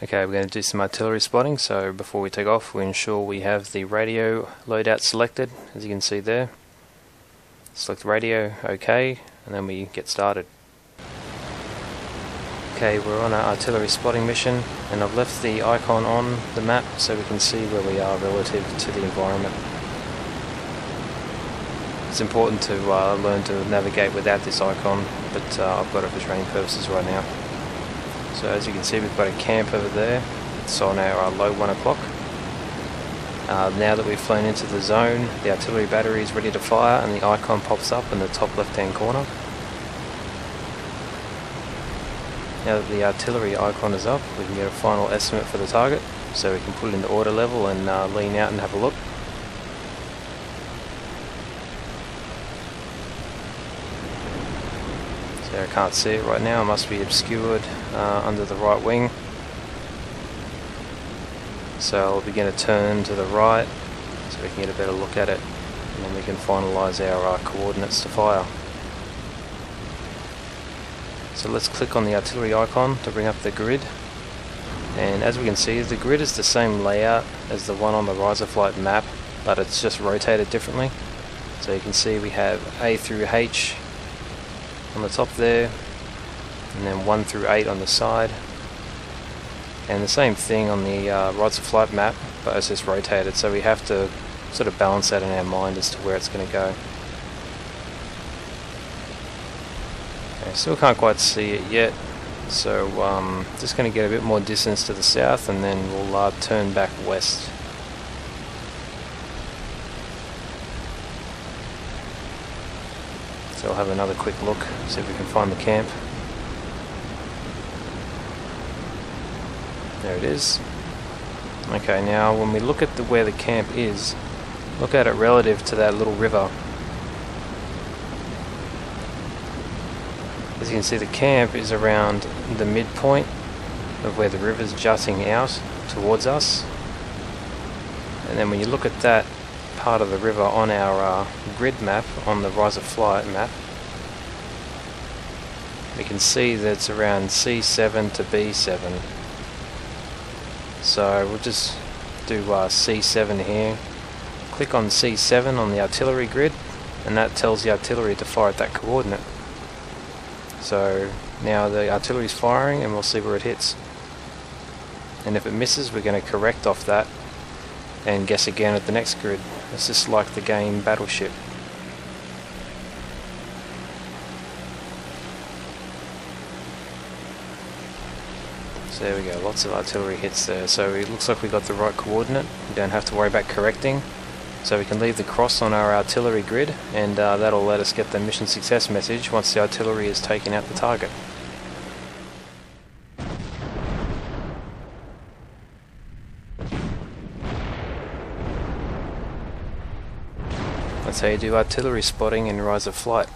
Okay, we're going to do some artillery spotting, so before we take off we ensure we have the radio loadout selected, as you can see there. Select radio, OK, and then we get started. Okay, we're on our artillery spotting mission, and I've left the icon on the map so we can see where we are relative to the environment. It's important to learn to navigate without this icon, but I've got it for training purposes right now. So as you can see, we've got a camp over there. It's on our low 1 o'clock. Now that we've flown into the zone, the artillery battery is ready to fire and the icon pops up in the top left hand corner. Now that the artillery icon is up, we can get a final estimate for the target, so we can put it into order level and lean out and have a look. So I can't see it right now, it must be obscured under the right wing. So I'll begin to turn to the right so we can get a better look at it, and then we can finalise our coordinates to fire. So let's click on the artillery icon to bring up the grid, and as we can see, the grid is the same layout as the one on the Flight map, but it's just rotated differently. So you can see we have A through H on the top there, and then 1 through 8 on the side, and the same thing on the Flight map, but it's just rotated, so we have to sort of balance that in our mind as to where it's going to go. Okay, still can't quite see it yet, so just going to get a bit more distance to the south, and then we'll turn back west. So I'll have another quick look, see if we can find the camp. There it is. Okay, now when we look at where the camp is, look at it relative to that little river. As you can see, the camp is around the midpoint of where the river's jutting out towards us. And then when you look at that part of the river on our grid map, on the Flight map, we can see that it's around C7 to B7. So we'll just do C7 here. Click on C7 on the artillery grid, and that tells the artillery to fire at that coordinate. So now the artillery is firing, and we'll see where it hits. And if it misses, we're going to correct off that and guess again at the next grid. It's just like the game Battleship. So there we go, lots of artillery hits there. So it looks like we got the right coordinate. We don't have to worry about correcting. So we can leave the cross on our artillery grid, and that'll let us get the mission success message once the artillery has taken out the target. That's how you do artillery spotting in Rise of Flight.